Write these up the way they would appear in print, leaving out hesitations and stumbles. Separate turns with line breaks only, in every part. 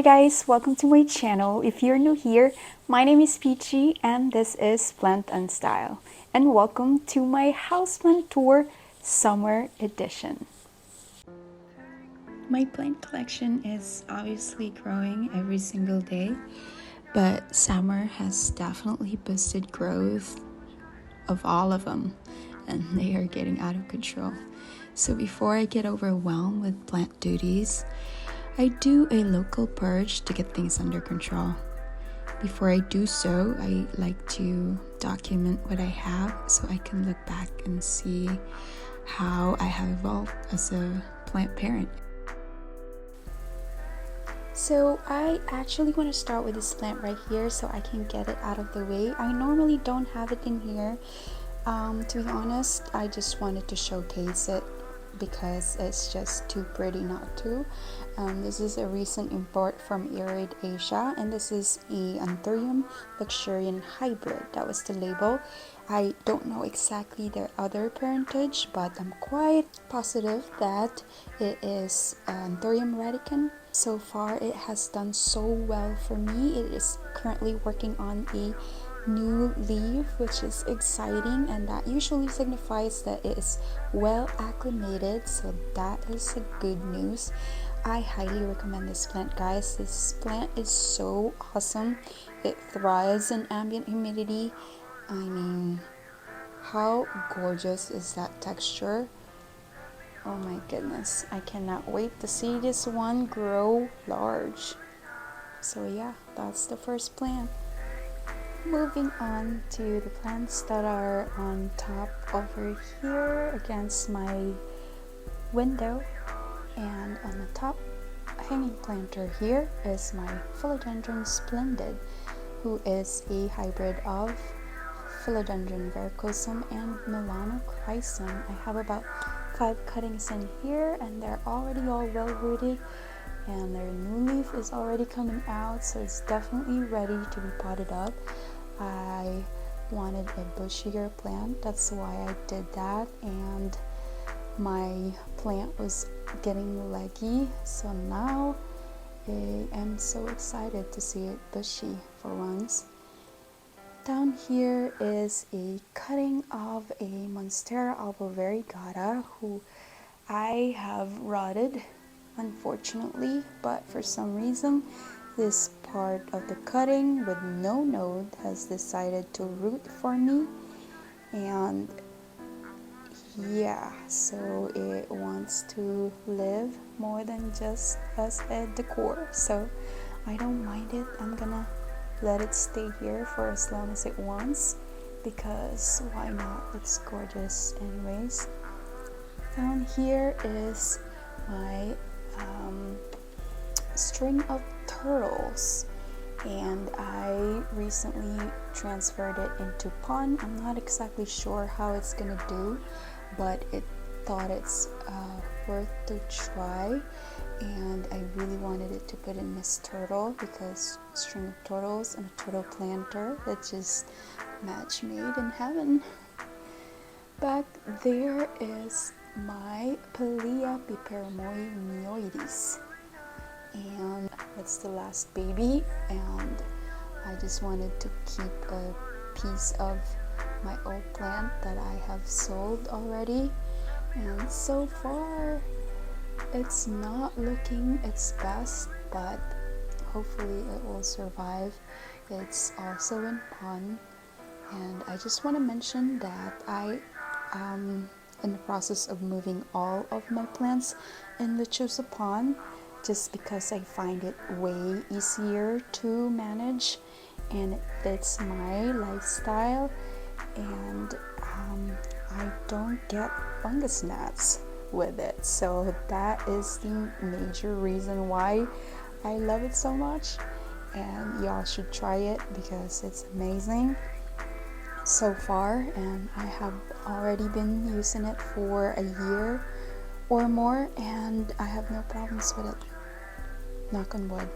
guys, welcome to my channel. If you're new here, my name is Peachy and this is Plant and Style. And welcome to my houseplant tour summer edition. My plant collection is obviously growing every single day, but summer has definitely boosted growth of all of them, and they are getting out of control. So before I get overwhelmed with plant duties, I do a local purge to get things under control. Before I do so, I like to document what I have so I can look back and see how I have evolved as a plant parent. So I actually want to start with this plant right here so I can get it out of the way. I normally don't have it in here. To be honest, I just wanted to showcase it because it's just too pretty not to. This is a recent import from Asia, and this is a Anthurium Luxurian Hybrid. That was the label. I don't know exactly their other parentage, but I'm quite positive that it is Anthurium Radican. So far, it has done so well for me. It is currently working on a new leaf, which is exciting, and that usually signifies that it is well acclimated, so that is a good news. I highly recommend this plant, guys. This plant is so awesome. It thrives in ambient humidity. I mean, how gorgeous is that texture? Oh my goodness, I cannot wait to see this one grow large. So yeah, that's the first plant. Moving on to the plants that are on top over here against my window, and on the top hanging planter here is my Philodendron Splendid, who is a hybrid of Philodendron Varicoseum and Melanochrysum. I have about 5 cuttings in here, and they're already all well rooted, and their new leaf is already coming out, so it's definitely ready to be potted up. I wanted a bushier plant, that's why I did that, and my plant was getting leggy, so now I am so excited to see it bushy for once. Down here is a cutting of a Monstera alba variegata, who I have rotted, unfortunately, but for some reason this part of the cutting with no node has decided to root for me, and yeah, so it wants to live more than just as a decor, so I don't mind it. I'm gonna let it stay here for as long as it wants, because why not? It's gorgeous anyways. Down here is my string of turtles, and I recently transferred it into pond. I'm not exactly sure how it's gonna do, but it thought it's worth to try, and I really wanted it to put in Miss Turtle because string of turtles and a turtle planter, that's just match made in heaven. Back there is my Pelea piperomoioides, and that's the last baby, and I just wanted to keep a piece of my old plant that I have sold already, and so far it's not looking its best, but hopefully it will survive. It's also in pond, and I just want to mention that I am in the process of moving all of my plants in Lecturian pond, just because I find it way easier to manage and it fits my lifestyle, and I don't get fungus gnats with it, so that is the major reason why I love it so much, and y'all should try it because it's amazing so far, and I have already been using it for a year or more, and I have no problems with it. Knock on wood.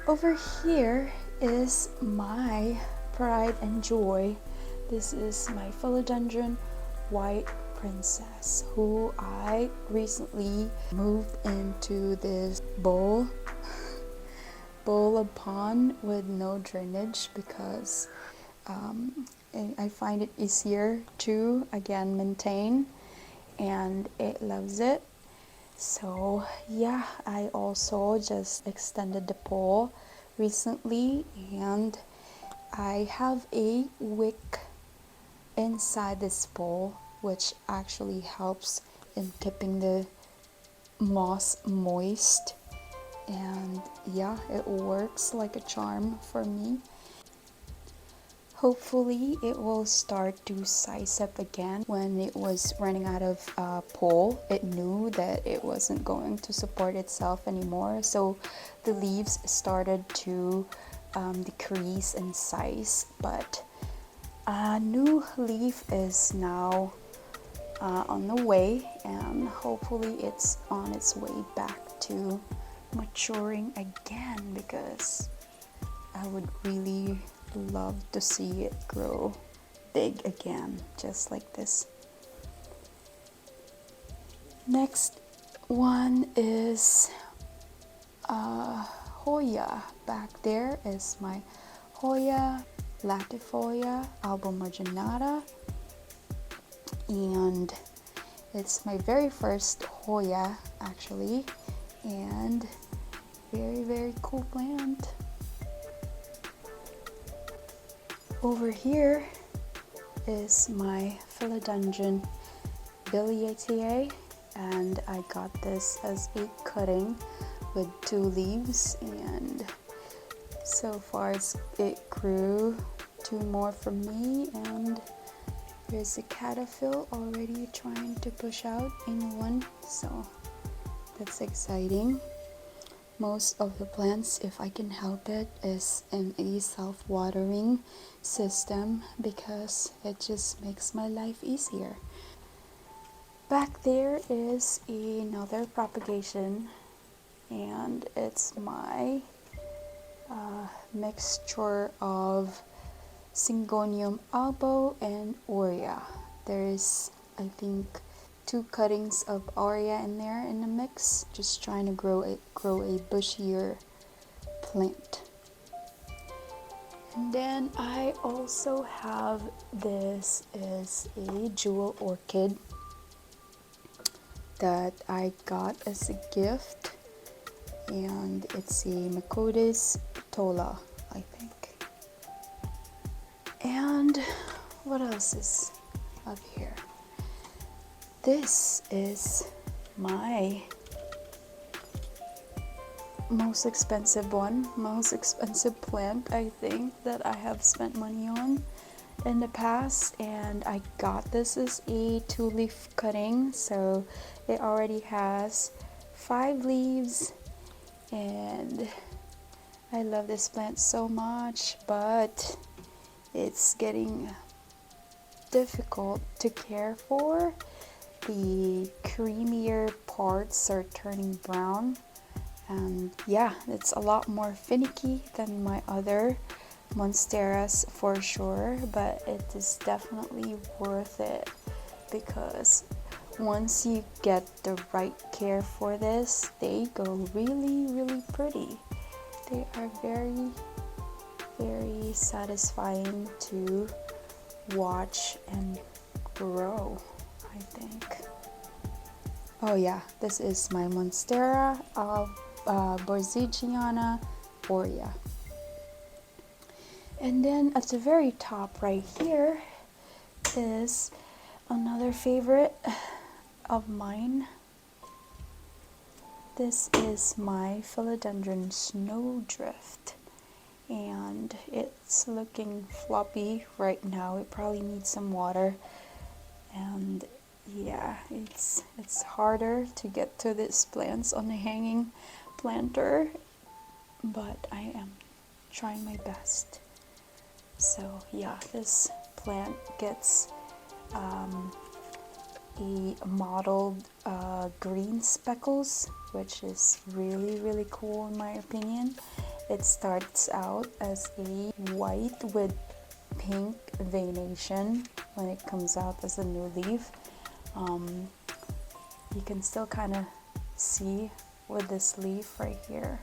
Over here is my pride and joy. This is my Philodendron white princess who I recently moved into this bowl of pond with no drainage because I find it easier to again maintain, and it loves it. So yeah, I also just extended the pole recently, and I have a wick inside this bowl, which actually helps in keeping the moss moist. And yeah, it works like a charm for me. Hopefully it will start to size up again. When it was running out of pole, it knew that it wasn't going to support itself anymore, so the leaves started to decrease in size. But a new leaf is now on the way, and hopefully it's on its way back to maturing again, because I would really love to see it grow big again, just like this. Next one is Hoya. Back there is my Hoya, Latifoya, Marginata, and it's my very first Hoya actually, and very cool plant. Over here is my Philodendron Vti, and I got this as a cutting with 2 leaves, and so far it grew 2 more from me, and there's a caterpillar already trying to push out a new one, so that's exciting. Most of the plants, if I can help it, is in a self-watering system because it just makes my life easier. Back there is another propagation, and it's my mixture of Syngonium Aurea and Aurea. There's, I think, 2 cuttings of Aurea in there in the mix, just trying to grow a bushier plant. And then I also have, this is a jewel orchid that I got as a gift, and it's a Mycotis tola, I think. And what else is up here? This is my most expensive plant, I think, that I have spent money on in the past, and I got this as a 2-leaf cutting, so it already has 5 leaves, and I love this plant so much, but it's getting difficult to care for. The creamier parts are turning brown, and yeah, it's a lot more finicky than my other monsteras for sure, but it is definitely worth it, because once you get the right care for this, they go really pretty. They are very satisfying to watch and grow, I think. Oh yeah, this is my monstera of Borzigiana Aurea. And then at the very top right here is another favorite of mine. This is my Philodendron Snowdrift, and it's looking floppy right now. It probably needs some water, and yeah, it's harder to get to these plants on the hanging planter, but I am trying my best. So yeah, this plant gets a mottled green speckles, which is really cool in my opinion. It starts out as a white with pink veination when it comes out as a new leaf, You can still kind of see with this leaf right here,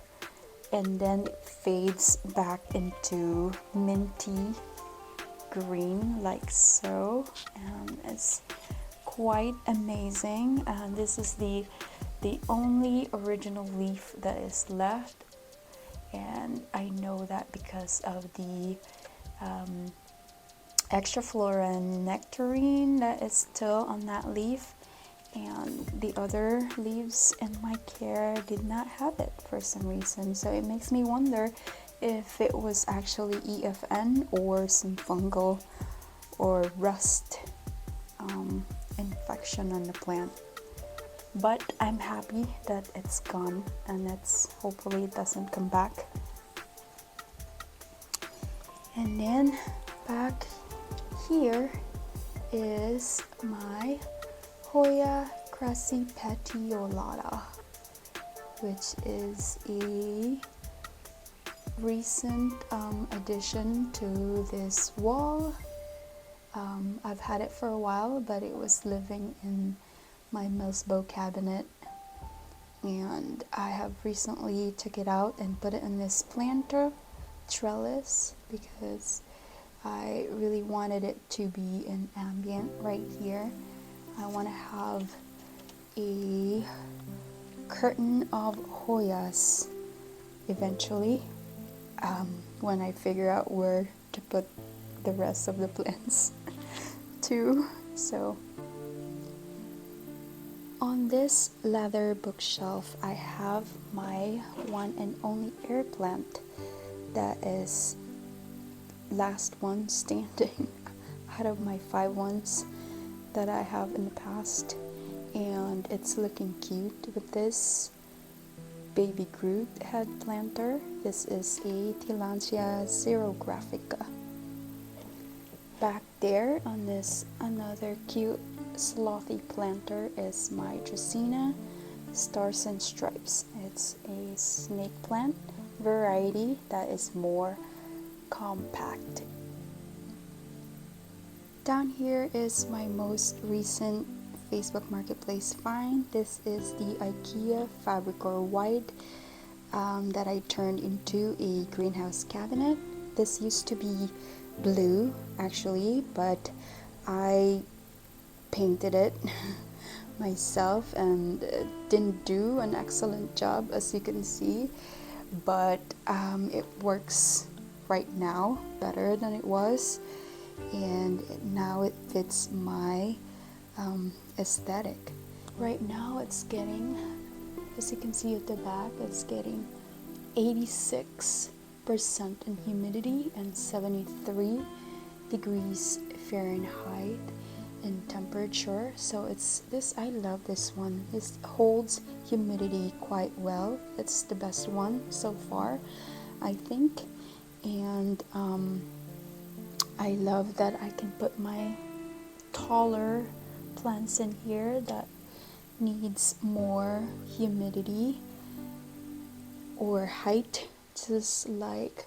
and then it fades back into minty green like so, and it's quite amazing. And this is the only original leaf that is left, and I know that because of the extra flora and nectarine that is still on that leaf, and the other leaves in my care did not have it for some reason. So it makes me wonder if it was actually EFN or some fungal or rust infection on the plant. But I'm happy that it's gone, and hopefully it doesn't come back. And then back here is my Hoya Curtsy Patiolada, which is a recent addition to this wall. I've had it for a while, but it was living in my Milsbo cabinet, and I have recently took it out and put it in this planter trellis because I really wanted it to be an ambient right here. I want to have a curtain of Hoyas eventually, when I figure out where to put the rest of the plants too. So on this leather bookshelf, I have my one and only air plant that is last one standing out of my 5 ones that I have in the past, and it's looking cute with this baby Groot head planter. This is a Tillandsia xerographica. Back there on this another cute slothy planter is my Dracaena Stars and Stripes. It's a snake plant variety that is more compact. Down here is my most recent Facebook Marketplace find. This is the IKEA Fabricor Wide that I turned into a greenhouse cabinet. This used to be blue actually, but I painted it myself and didn't do an excellent job, as you can see, but it works right now better than it was, and now it fits my aesthetic. Right now it's getting, as you can see at the back, it's getting 86% in humidity and 73 degrees Fahrenheit in temperature. So it's this, I love this one. This holds humidity quite well. It's the best one so far, I think. And I love that I can put my taller plants in here that needs more humidity or height, just like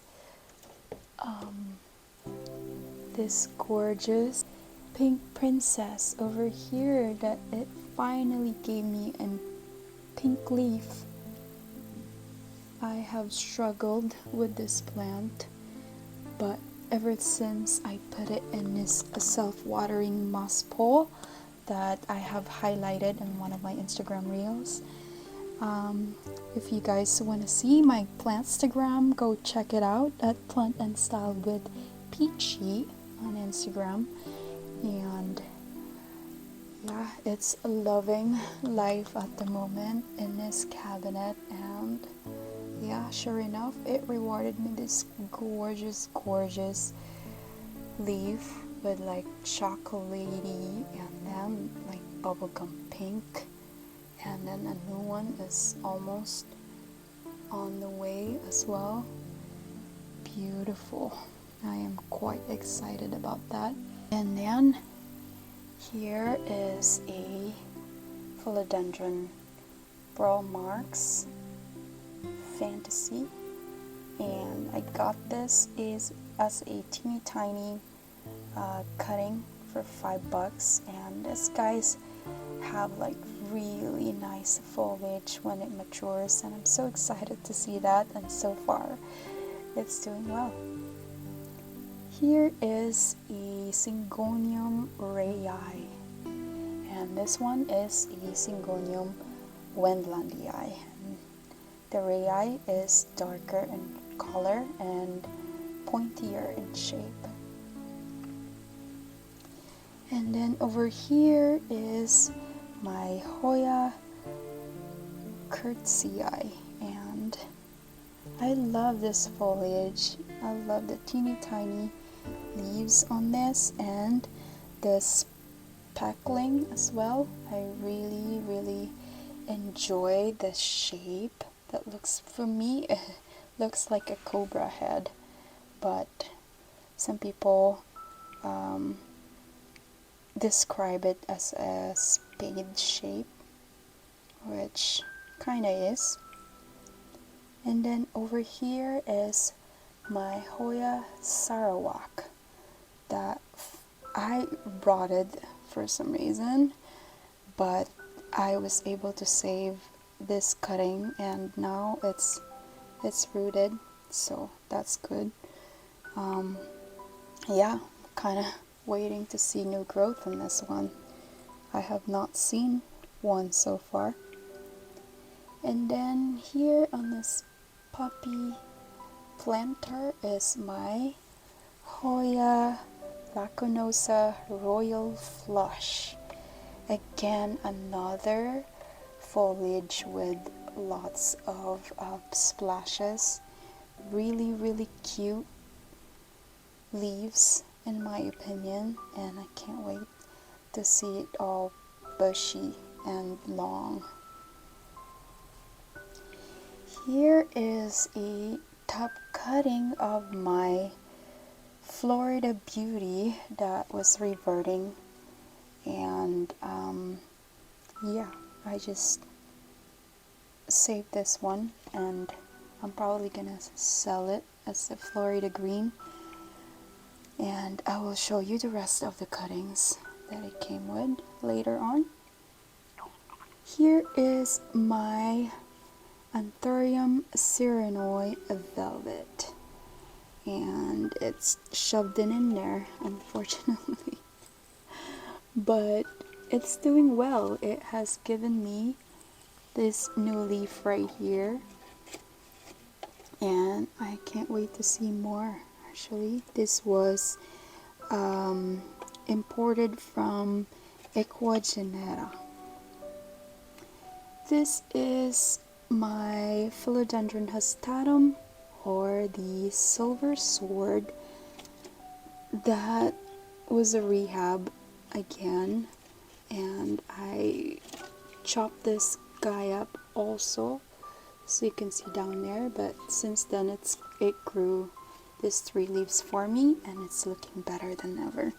this gorgeous pink princess over here that it finally gave me a pink leaf. I have struggled with this plant, but ever since I put it in this self-watering moss pole that I have highlighted in one of my Instagram reels. If you guys want to see my Plantstagram, go check it out at Plant and Style with Peachy on Instagram. And yeah, it's loving life at the moment in this cabinet, and yeah, sure enough, it rewarded me this gorgeous leaf with like chocolatey and then like bubblegum pink, and then a new one is almost on the way as well. Beautiful. I am quite excited about that. And then here is a Philodendron Marks Fantasy, and I got this as a teeny tiny cutting for $5, and this guy's have like really nice foliage when it matures, and I'm so excited to see that, and so far it's doing well. Here is a Syngonium Rei, and this one is a Syngonium Wendlandii. The Rei is darker in color and pointier in shape. And then over here is my Hoya Curtsy Eye, and I love this foliage. I love the teeny tiny leaves on this and the speckling as well. I really enjoy the shape. That looks, for me, it looks like a cobra head, but some people describe it as a spade shape, which kinda is. And then over here is my Hoya Sarawak that I brought it for some reason, but I was able to save this cutting, and now it's rooted, so that's good. Yeah, kind of waiting to see new growth in this one. I have not seen one so far. And then here on this puppy planter is my Hoya Laconosa Royal Flush. Again, another foliage with lots of splashes. Really cute leaves in my opinion, and I can't wait to see it all bushy and long. Here is a top cutting of my Florida Beauty that was reverting, and yeah, I just saved this one, and I'm probably gonna sell it as the Florida Green, and I will show you the rest of the cuttings that it came with later on. Here is my Anthurium Cyranoid Velvet, and it's shoved in there, unfortunately, but it's doing well. It has given me this new leaf right here, and I can't wait to see more. Actually, this was imported from Ecuador. This is my Philodendron Hasatum, or the silver sword, that was a rehab again, and I chopped this guy up also, so you can see down there, but since then it grew these 3 leaves for me, and it's looking better than ever.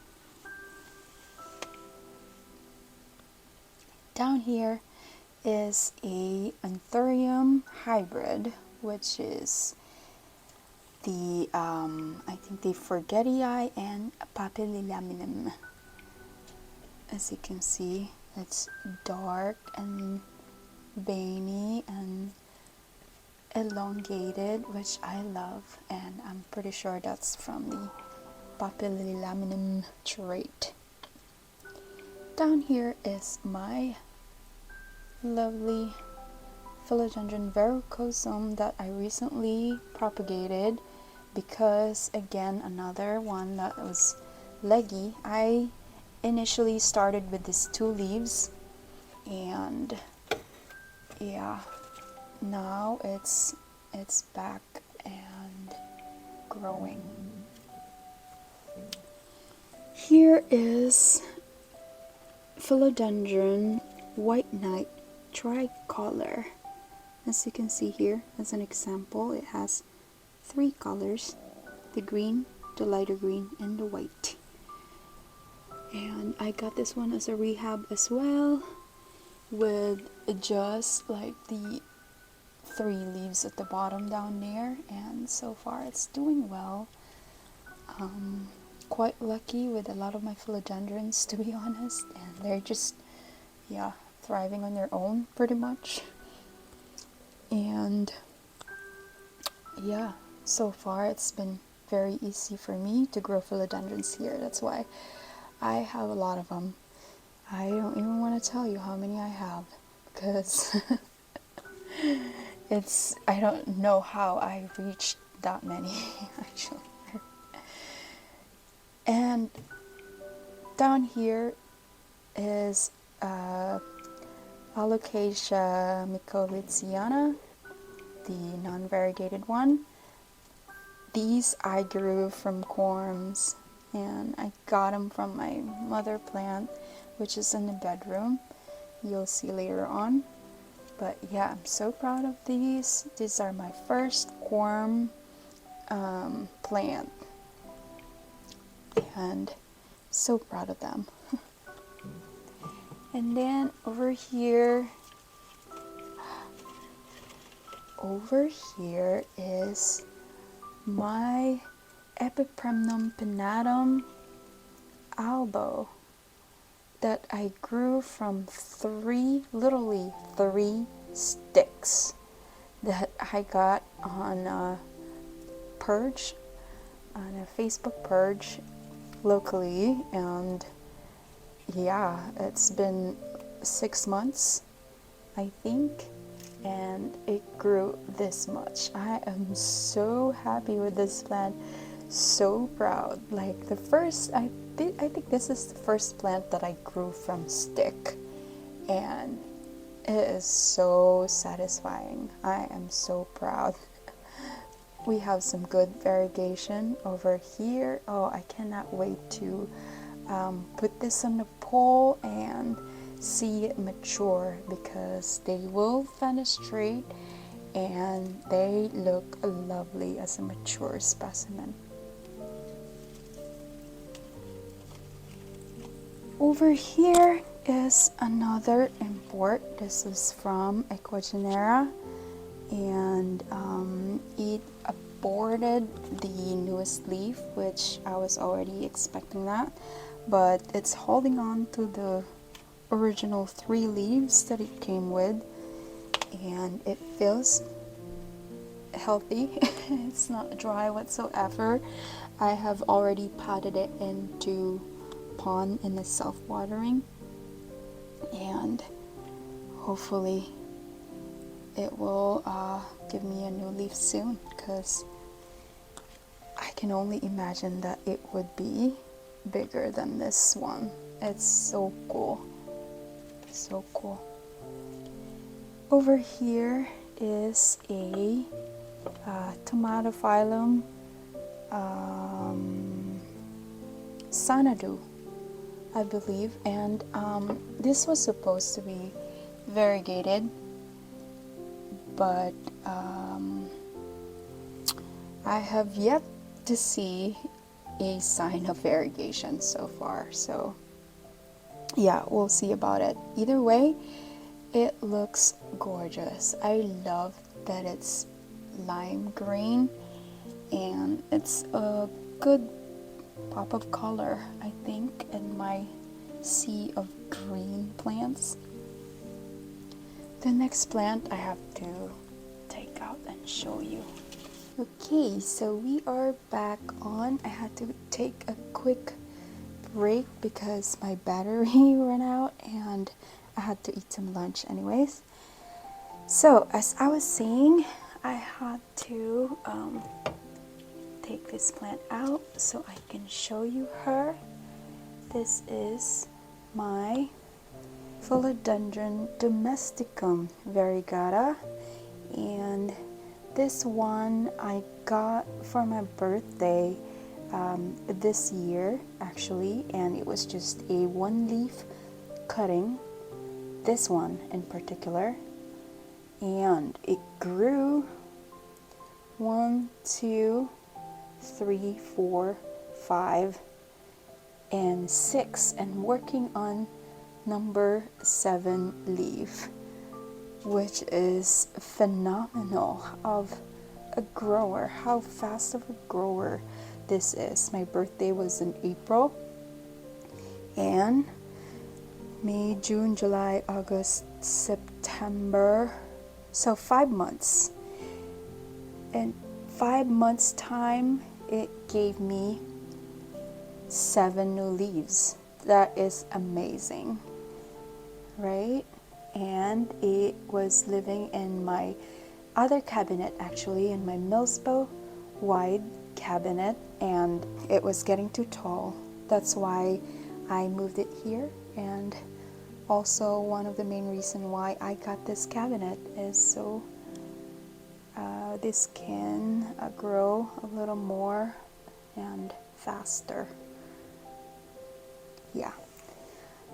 Down here is a Anthurium Hybrid, which is the I think the Variegated Eye and Patiolada. As you can see, it's dark and veiny and elongated, which I love, and I'm pretty sure that's from the Patiolada trait. Down here is my lovely Philodendron Varicoseum that I recently propagated, because again, another one that was leggy. I initially started with these 2 leaves, and yeah, now it's back and growing. Here is Philodendron White Knight tricolor. As you can see here, as an example, it has 3 colors: the green, the lighter green, and the white. And I got this one as a rehab as well, with just like the 3 leaves at the bottom down there, and so far it's doing well. Quite lucky with a lot of my philodendrons, to be honest, and they're just, yeah, thriving on their own pretty much. And yeah, so far it's been very easy for me to grow philodendrons here. That's why I have a lot of them. I don't even want to tell you how many I have, because I don't know how I reached that many actually. And down here is Alocasia Cupria, the non-variegated one. These I grew from corms, and I got them from my mother plant, which is in the bedroom. You'll see later on. But yeah, I'm so proud of these. These are my first corm plant, and so proud of them. And then over here is my Epipremnum pinnatum albo that I grew from literally three sticks that I got on a purge, on a Facebook purge locally. And yeah, it's been 6 months, I think, and it grew this much. I am so happy with this plant, so proud. Like the first, I think this is the first plant that I grew from stick, and it is so satisfying. I am so proud. We have some good variegation over here. Oh, I cannot wait to put this on the pole and see it mature, because they will fenestrate and they look lovely as a mature specimen. Over here is another import. This is from Ecuagenera, and it aborted the newest leaf, which I was already expecting that, but it's holding on to the original 3 leaves that it came with, and it feels healthy. It's not dry whatsoever. I have already potted it into pond in the self-watering, and hopefully it will give me a new leaf soon, because I can only imagine that it would be bigger than this one. It's so cool. So cool. Over here is a Tomatophyllum Xanadu, I believe, and this was supposed to be variegated, but I have yet to see a sign of variegation so far, so yeah, we'll see about it. Either way, it looks gorgeous. I love that it's lime green, and it's a good pop of color, I think, in my sea of green plants. The next plant I have to take out and show you. Okay, so we are back on. I had to take a quick break because my battery ran out and I had to eat some lunch anyways. So as I was saying, I had to take this plant out so I can show you her. This is my Philodendron Domesticone Varigata, and this one I got for my birthday this year actually, and it was just a 1-leaf cutting, this one in particular, and it grew 1, 2, 3, 4, 5, and 6, and working on number 7 leaf, which is phenomenal of a grower, how fast of a grower this is. My birthday was in April, and May, June, July, August, September. So 5 months. In 5 months time, it gave me 7 new leaves. That is amazing, right? And it was living in my other cabinet, actually, in my Millsbow wide cabinet, and it was getting too tall. That's why I moved it here. And also one of the main reason why I got this cabinet is so this can grow a little more and faster. Yeah,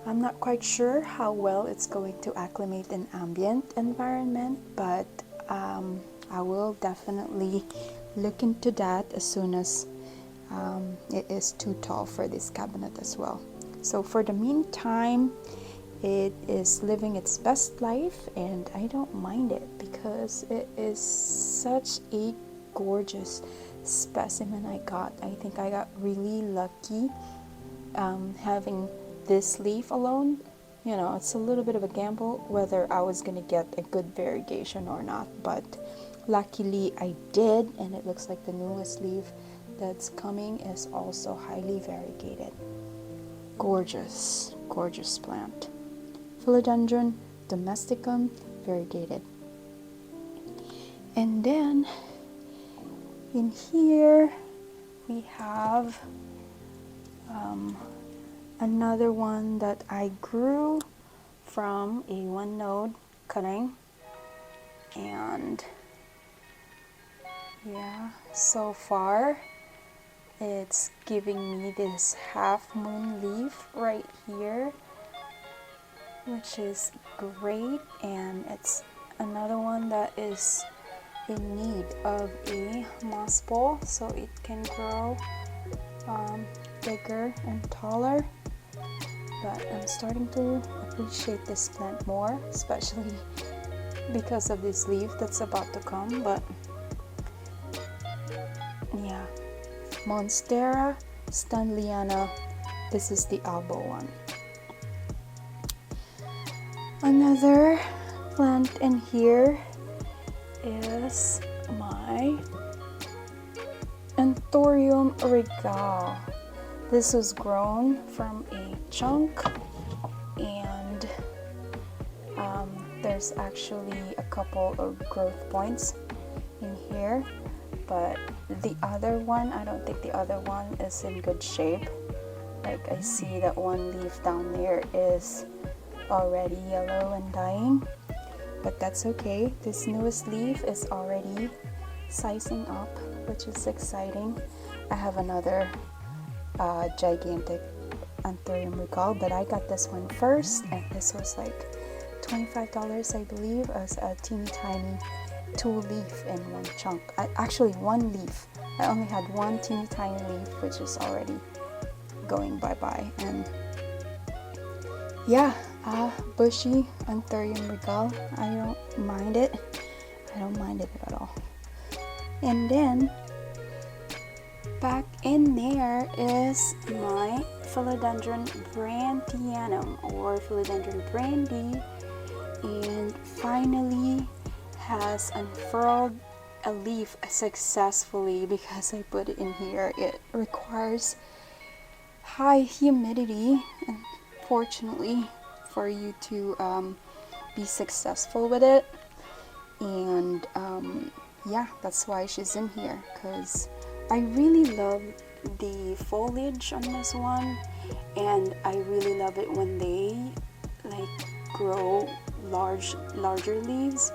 I'm not quite sure how well it's going to acclimate in ambient environment, but I will definitely look into that as soon as it is too tall for this cabinet as well. So for the meantime, it is living its best life, and I don't mind it because it is such a gorgeous specimen I got. I think I got really lucky having this leaf alone. You know, it's a little bit of a gamble whether I was gonna get a good variegation or not, but luckily I did, and it looks like the newest leaf that's coming is also highly variegated. Gorgeous, gorgeous plant. Philodendron Domesticone Variegated. And then in here we have another one that I grew from a 1-node cutting, and yeah, so far it's giving me this half moon leaf right here, which is great, and it's another one that is in need of a moss bowl so it can grow bigger and taller. But I'm starting to appreciate this plant more, especially because of this leaf that's about to come. But yeah, Monstera Stanleyana, this is the elbow one. Another plant in here is my Anthurium Rei. This was grown from a chunk, and there's actually a couple of growth points in here, but the other one, I don't think the other one is in good shape. Like, I see that one leaf down there is already yellow and dying, but that's okay. This newest leaf is already sizing up, which is exciting. I have another gigantic Anthurium Rei, but I got this one first, and this was like $25, I believe, as a teeny tiny 2-leaf in one chunk. Actually 1 leaf. I only had 1 teeny tiny leaf, which is already going bye-bye. And yeah, bushy Anthurium Rei. I don't mind it. I don't mind it at all. And then back in there is my Philodendron Brandianum, or Philodendron Brandy, and finally has unfurled a leaf successfully because I put it in here. It requires high humidity, unfortunately, for you to be successful with it. And yeah, that's why she's in here, because I really love the foliage on this one, and I really love it when they like grow larger leaves.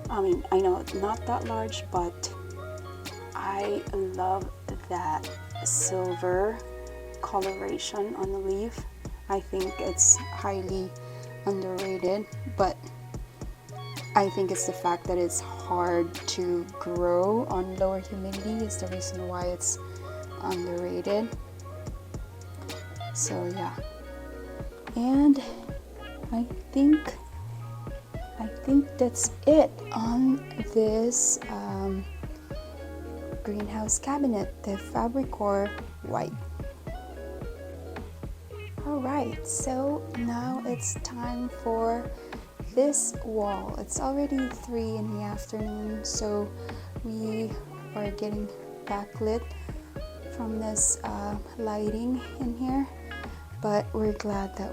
I mean, I know not that large, but I love that silver coloration on the leaf. I think it's highly underrated, but I think it's the fact that it's hard to grow on lower humidity is the reason why it's underrated. So yeah, and I think that's it on this greenhouse cabinet, the Fabricor White. All Alright, so now it's time for this wall. It's already 3 in the afternoon, so we are getting backlit from this lighting in here, but we're glad that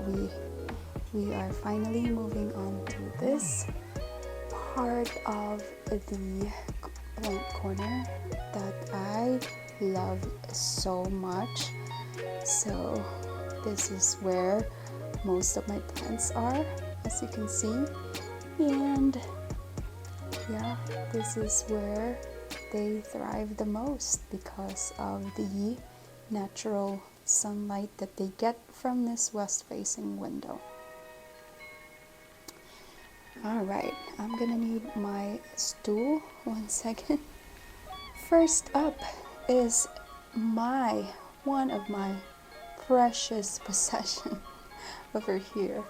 we are finally moving on to this part of the plant corner that I love so much. So this is where most of my plants are, as you can see, and yeah, this is where they thrive the most because of the natural sunlight that they get from this west-facing window. Alright, I'm gonna need my stool, 1 second. First up is one of my precious possession over here.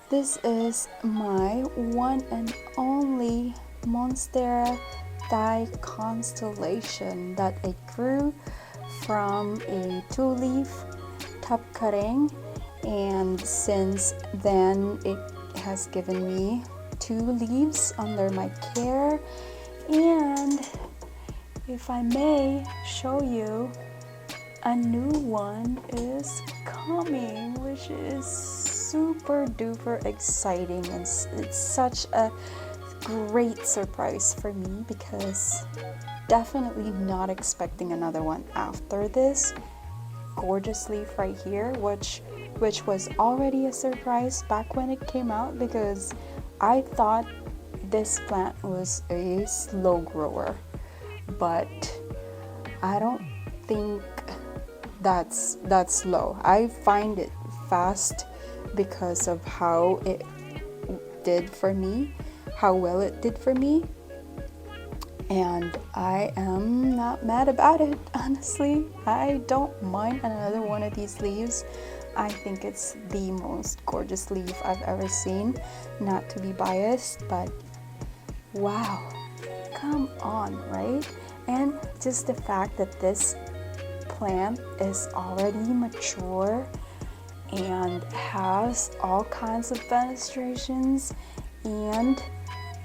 This is my one and only Monstera Vti constellation that I grew from a 2-leaf top cutting, and since then it has given me 2 leaves under my care. And if I may show you, a new one is coming, which is super duper exciting, and it's such a great surprise for me because definitely not expecting another one after this gorgeous leaf right here, which was already a surprise back when it came out, because I thought this plant was a slow grower, but I don't think that's slow. I find it fast because of how it did for me, how well it did for me, and I am not mad about it, honestly. I don't mind another one of these leaves. I think it's the most gorgeous leaf I've ever seen, not to be biased, but wow, come on, right? And just the fact that this plant is already mature and has all kinds of fenestrations and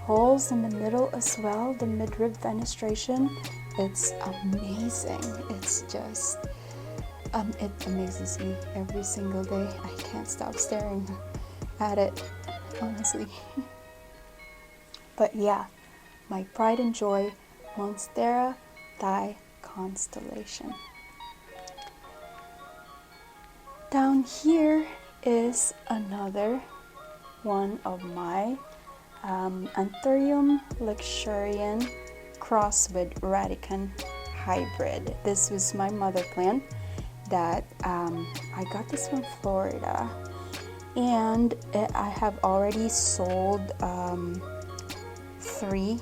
holes in the middle as well, the midrib fenestration, it's amazing. It's just it amazes me every single day. I can't stop staring at it, honestly. But yeah, my pride and joy, Monstera Vti constellation. Down here is another one of my Anthurium Luxurian crossed with Radicum hybrid. This was my mother plant that I got this from Florida, and I have already sold 3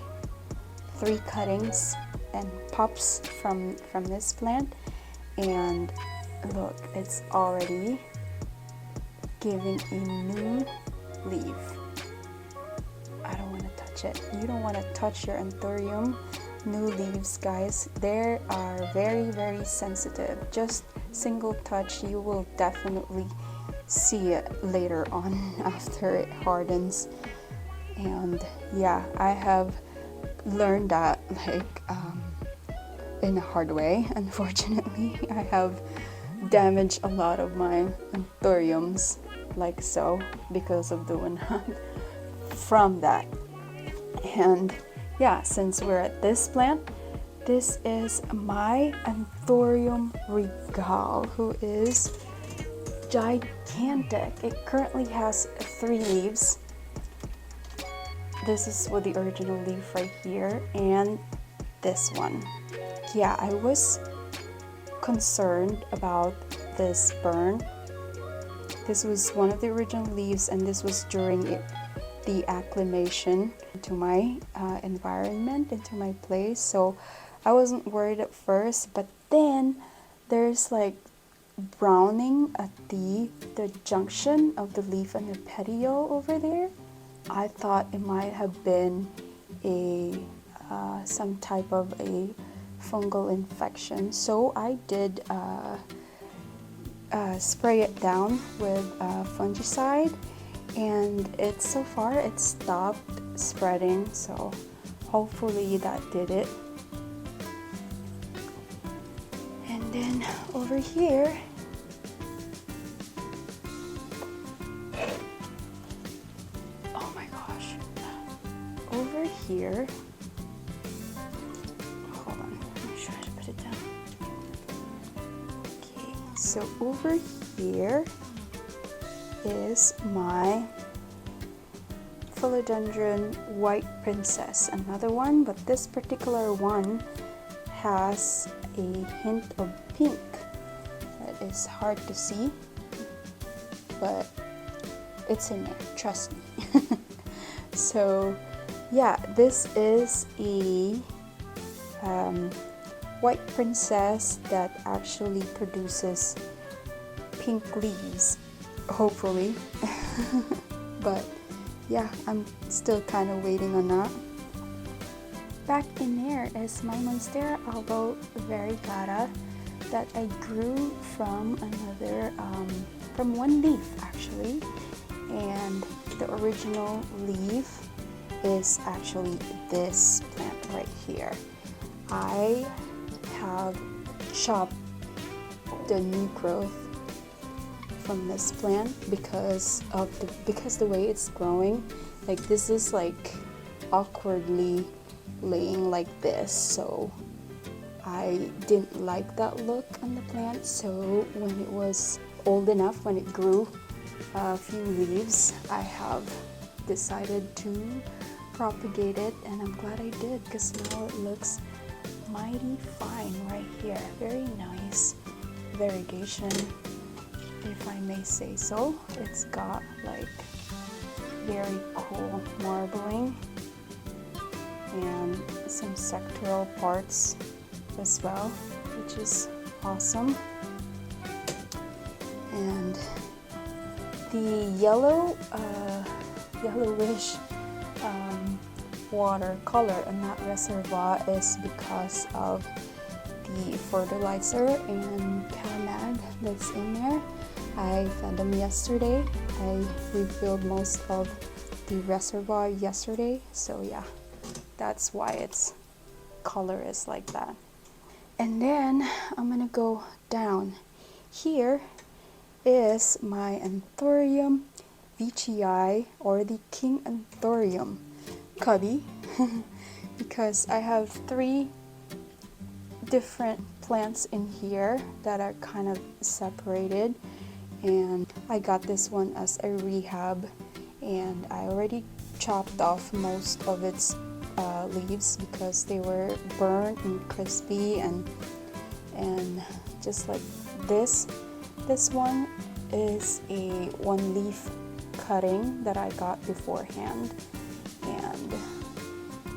cuttings and pups from this plant, and look, it's already giving a new leaf. I don't want to touch it. You don't want to touch your Anthurium new leaves, guys. They are very, very sensitive. Just single touch, you will definitely see it later on after it hardens. And yeah, I have learned that in a hard way. Unfortunately, I have damaged a lot of my Anthuriums like so because of doing that from that. And yeah, since we're at this plant, this is my Anthurium Regal, who is gigantic. It currently has 3 leaves. This is with the original leaf right here, and this one. Yeah, I was concerned about this burn. This was one of the original leaves, and this was during the acclimation to my environment, into my place, so I wasn't worried at first. But then there's like browning at the junction of the leaf and the petiole over there. I thought it might have been a some type of a fungal infection, so I did spray it down with fungicide, and so far it's stopped spreading, so hopefully that did it. And then over here, oh my gosh, over here, hold on, let me try to put it down. Okay, so over here is my Philodendron White Princess, another one, but this particular one has a hint of pink. That is hard to see, but it's in there, trust me. So yeah, this is a white princess that actually produces pink leaves, hopefully. But yeah, I'm still kind of waiting on that. Back in there is my Monstera albo Varigata that I grew from from one leaf actually, and the original leaf is actually this plant right here. I have chopped the new growth from this plant because the way it's growing. Like, this is like awkwardly laying like this, so I didn't like that look on the plant. So when it was old enough, when it grew a few leaves, I have decided to propagate it, and I'm glad I did, because now it looks mighty fine right here. Very nice variegation, if I may say so. It's got like very cool marbling and some sectoral parts as well, which is awesome. And the yellowish watercolor in that reservoir is because of the fertilizer and calamag that's in there. I fed them yesterday. I refilled most of the reservoir yesterday, so yeah, that's why its color is like that. And then I'm gonna go down. Here is my Anthurium Vti, or the King Anthurium cubby, because I have 3 different plants in here that are kind of separated, and I got this one as a rehab, and I already chopped off most of its leaves because they were burnt and crispy, and just like this one is a 1-leaf cutting that I got beforehand, and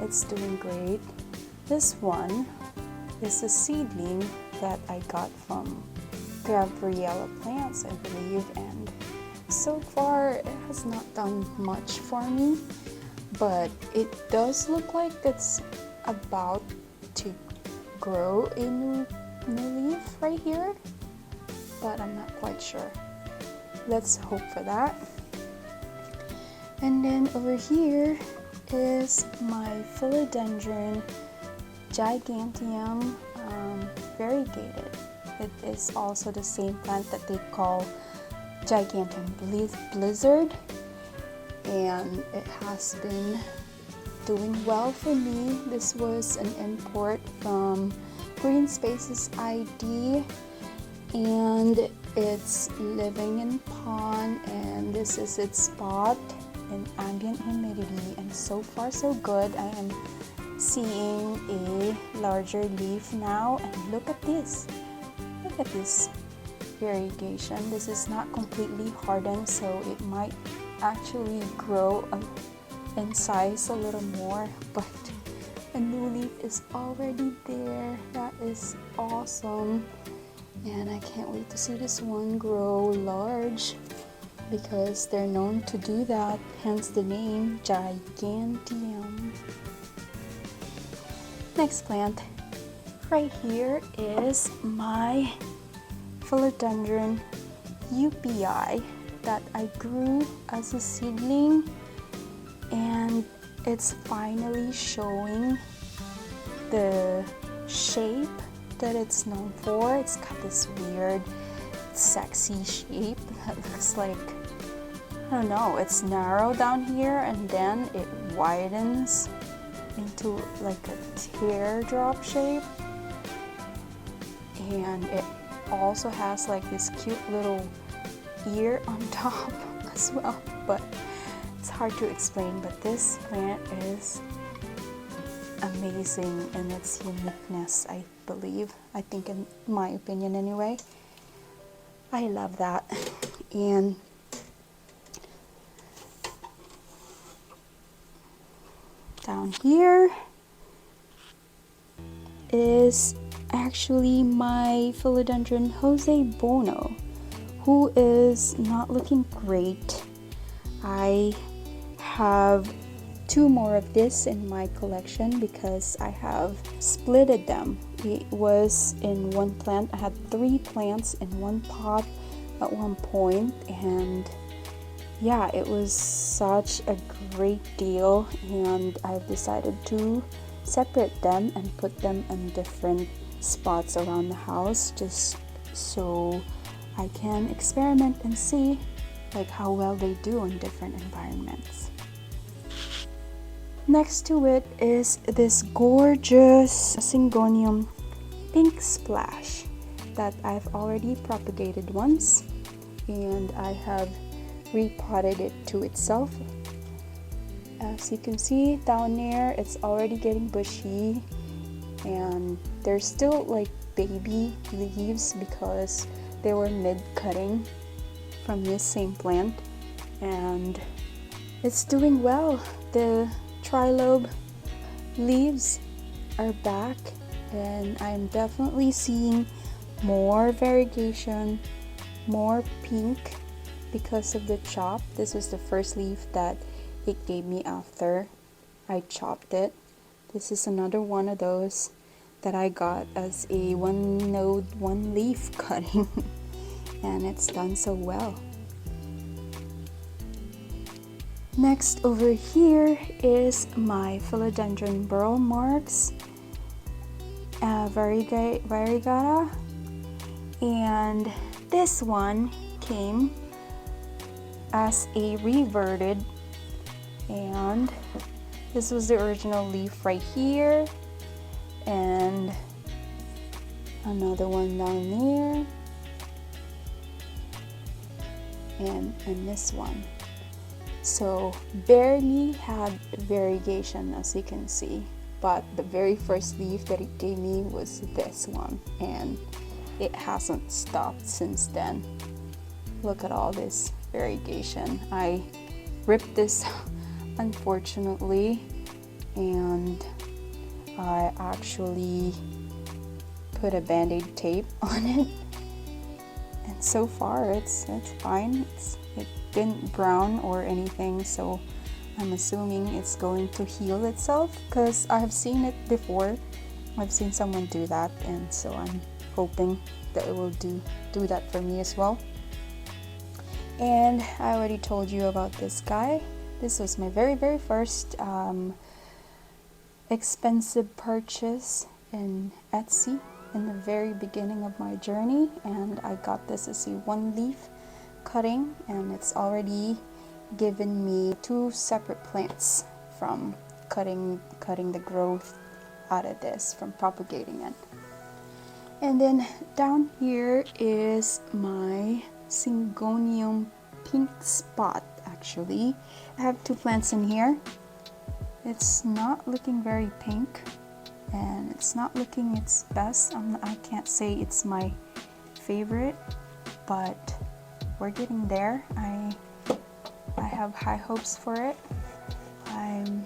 it's doing great. This one is a seedling that I got from Gabriella Plants, I believe, and so far it has not done much for me, but it does look like it's about to grow a new leaf right here, but I'm not quite sure. Let's hope for that. And then over here is my Philodendron Gigantium Variegated. It is also the same plant that they call Gigantium Blizzard, and it has been doing well for me. This was an import from Green Spaces ID, and it's living in pond, and this is its spot in ambient humidity, and so far so good. I am seeing a larger leaf now, and look at this variegation. This is not completely hardened, so it might actually grow in size a little more, but a new leaf is already there. That is awesome, and I can't wait to see this one grow large, because they're known to do that, hence the name Gigantium. Next plant right here is my Philodendron Upi that I grew as a seedling, and it's finally showing the shape that it's known for. It's got this weird sexy shape that looks like, I don't know, it's narrow down here and then it widens into like a teardrop shape, and it also has like this cute little ear on top as well, but it's hard to explain. But this plant is amazing in its uniqueness, I believe. I think, in my opinion anyway. I love that. And down here is actually my Philodendron Jose Bono, who is not looking great. I have 2 more of this in my collection because I have splitted them. It was in one plant. I had 3 plants in one pot at one point, and yeah, it was such a great deal, and I've decided to separate them and put them in different spots around the house just so I can experiment and see like how well they do in different environments. Next to it is this gorgeous Syngonium Pink Splash that I've already propagated once, and I have repotted it to itself. As you can see down there, it's already getting bushy, and there's still like baby leaves because they were mid-cutting from this same plant, and it's doing well. The trilobe leaves are back, and I'm definitely seeing more variegation, more pink because of the chop. This was the first leaf that it gave me after I chopped it. This is another one of those that I got as a 1-node 1-leaf cutting and it's done so well. Next over here is my Philodendron burl marks, Varigata, and this one came as a reverted, and this was the original leaf right here, and another one down there, and this one. So barely had variegation, as you can see, but the very first leaf that it gave me was this one, and it hasn't stopped since then. Look at all this variegation. I ripped this unfortunately, and I actually put a band-aid tape on it, and so far it's fine. It didn't brown or anything, so I'm assuming it's going to heal itself because I have seen it before. I've seen someone do that, and so I'm hoping that it will do that for me as well. And I already told you about this guy. This was my very first expensive purchase in Etsy in the very beginning of my journey, and I got this as a 1-leaf cutting, and it's already given me 2 separate plants from cutting the growth out of this, from propagating it. And then down here is my Syngonium Pink Spot. Actually, I have 2 plants in here. It's not looking very pink, and it's not looking its best. I can't say it's my favorite, but we're getting there. I have high hopes for it. I'm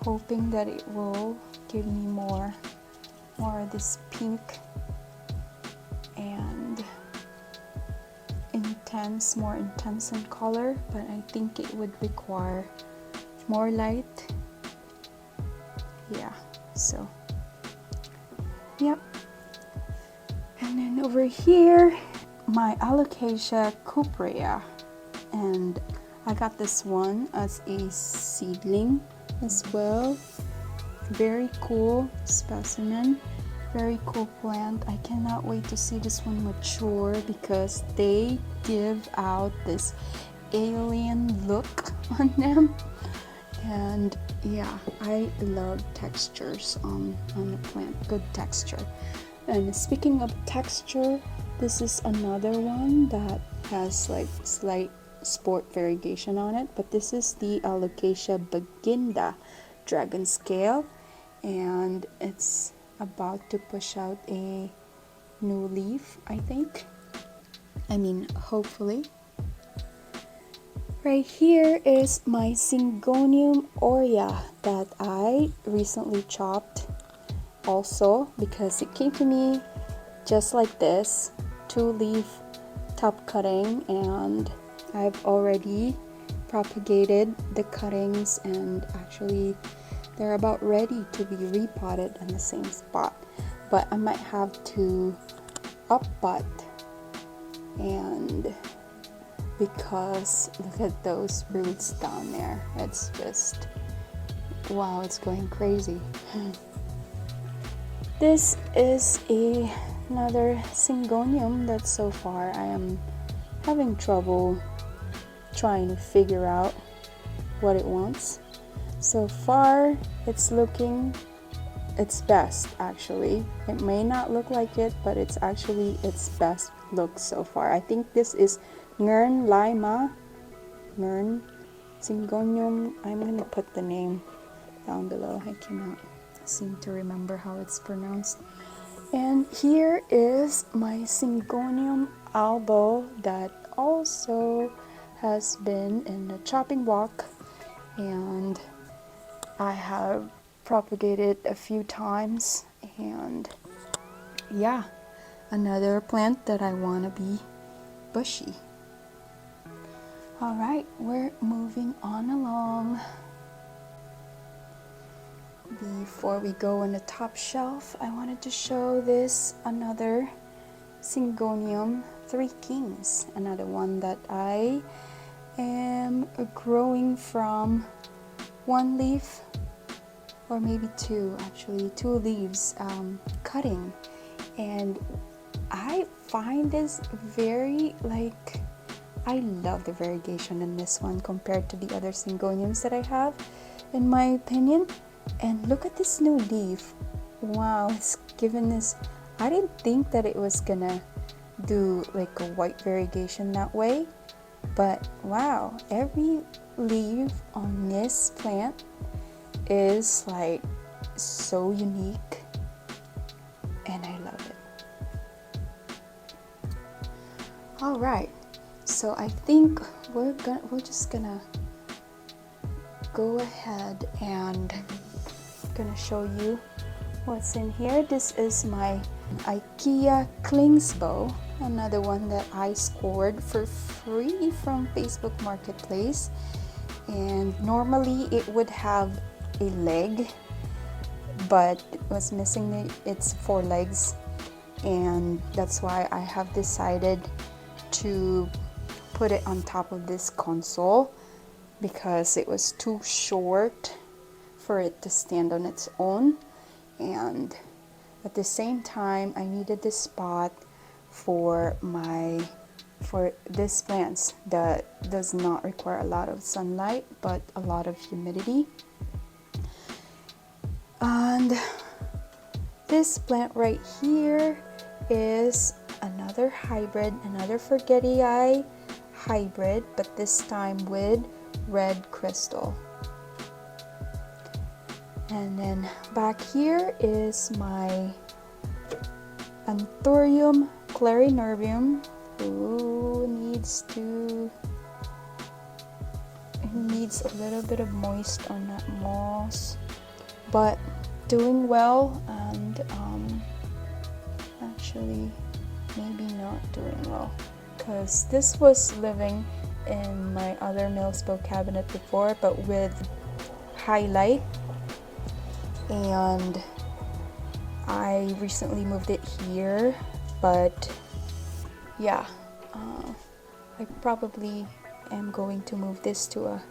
hoping that it will give me more of this pink and more intense in color, but I think it would require more light. Yeah, so yep. And then over here, my Alocasia Cupria, and I got this one as a seedling as well. Very cool specimen, very cool plant. I cannot wait to see this one mature because they give out this alien look on them. And yeah, I love textures on the plant, good texture. And speaking of texture, this is another one that has like slight sport variegation on it, but this is the Alocasia Baginda dragon scale, and it's about to push out a new leaf, I think. I mean, hopefully. Right here is my Syngonium Aurea that I recently chopped also because it came to me just like this, 2-leaf top cutting, and I've already propagated the cuttings, and actually they're about ready to be repotted in the same spot, but I might have to up-pot, and because look at those roots down there, it's just wow, it's going crazy. This is another Syngonium that so far I am having trouble trying to figure out what it wants. So far it's looking its best actually. It may not look like it, but it's actually its best look so far. I think this is Ngern Lima, Ngern Syngonium. I'm gonna put the name down below. I cannot seem to remember how it's pronounced. And here is my Syngonium albo that also has been in the chopping block, and I have propagated a few times, and yeah, another plant that I want to be bushy. All right, we're moving on along. Before we go on the top shelf, I wanted to show this another Syngonium Three Kings, another one that I am growing from one leaf, or maybe two, actually 2 leaves cutting, and I find this very like, I love the variegation in this one compared to the other Syngoniums that I have, in my opinion. And look at this new leaf. Wow, it's given this, I didn't think that it was gonna do like a white variegation that way, but wow, every leaf on this plant is like so unique, and I love it. All right, so I think we're just gonna go ahead and gonna show you what's in here. This is my IKEA Klingsbo, another one that I scored for free from Facebook Marketplace, and normally it would have a leg, but it was missing its 4 legs, and that's why I have decided to put it on top of this console because it was too short for it to stand on its own, and at the same time I needed this spot for this plants that does not require a lot of sunlight but a lot of humidity. And this plant right here is another hybrid, another Forgetty Eye hybrid, but this time with red crystal. And then back here is my Anthurium Clarinervium, who needs a little bit of moist on that moss, but doing well, and actually maybe not doing well, because this was living in my other Millspo cabinet before, but with highlight, and I recently moved it here But yeah, I probably am going to move this to a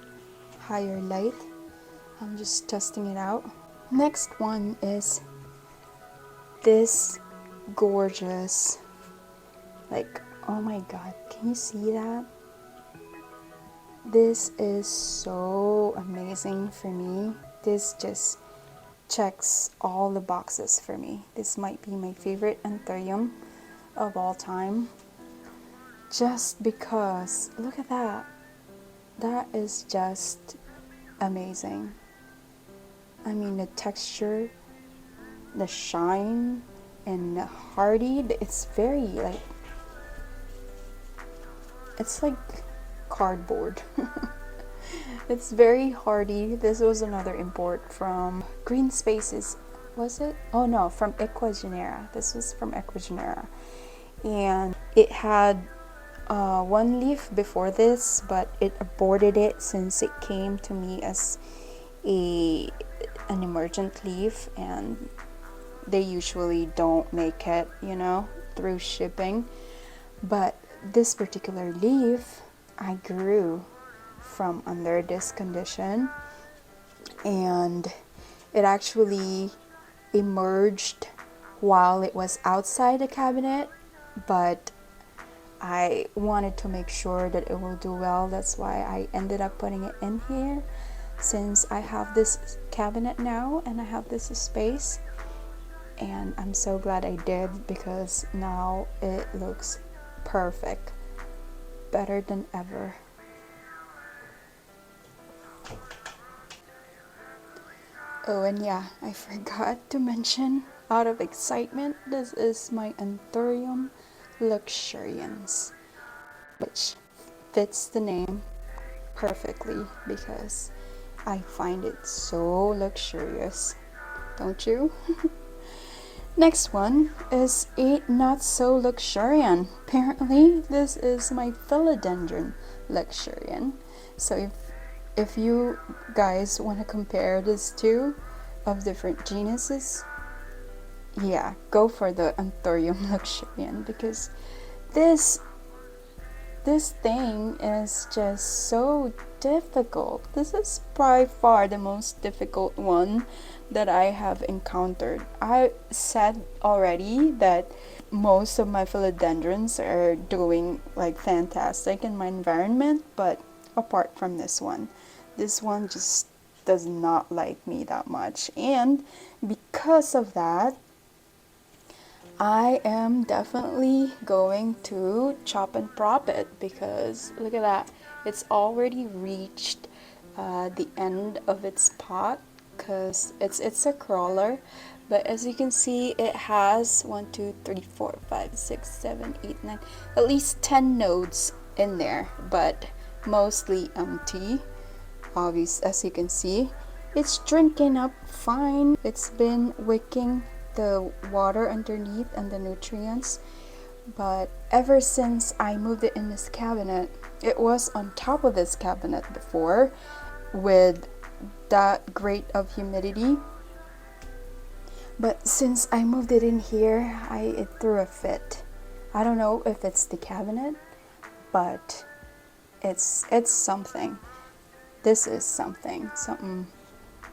higher light. I'm just testing it out. Next one is this gorgeous, like, oh my god, can you see that? This is so amazing for me. This just checks all the boxes for me. This might be my favorite Anthurium of all time, just because look at that. That is just amazing. I mean, the texture, the shine, and the hardy, it's very like, it's like cardboard. It's very hardy. This was another import from Green Spaces, was it? Oh no, from Equagenera. This was from Equagenera, and it had one leaf before this, but it aborted it since it came to me as an emergent leaf, and they usually don't make it, you know, through shipping. But this particular leaf I grew from under this condition, and it actually emerged while it was outside the cabinet, but I wanted to make sure that it will do well. That's why I ended up putting it in here, since I have this cabinet now and I have this space, and I'm so glad I did, because now it looks perfect, better than ever. Oh, and yeah, I forgot to mention, out of excitement, this is my Anthurium Luxurians, which fits the name perfectly because I find it so luxurious, don't you? Next one is a not so luxurian. Apparently, this is my Philodendron Luxurian. So if you guys want to compare these two of different genuses, yeah, go for the Anthurium Luxurian, because this thing is just so difficult. This is by far the most difficult one that I have encountered. I said already that most of my philodendrons are doing like fantastic in my environment, but apart from this one just does not like me that much, and because of that, I am definitely going to chop and prop it, because look at that, it's already reached the end of its pot, because it's a crawler, but as you can see, it has 1 2 3 4 5 6 7 8 9, at least 10 nodes in there, but mostly empty. Obvious, as you can see, it's drinking up fine. It's been wicking the water underneath and the nutrients, but ever since I moved it in this cabinet, it was on top of this cabinet before with that great of humidity, but since I moved it in here, it threw a fit. I don't know if it's the cabinet, but it's something. This is something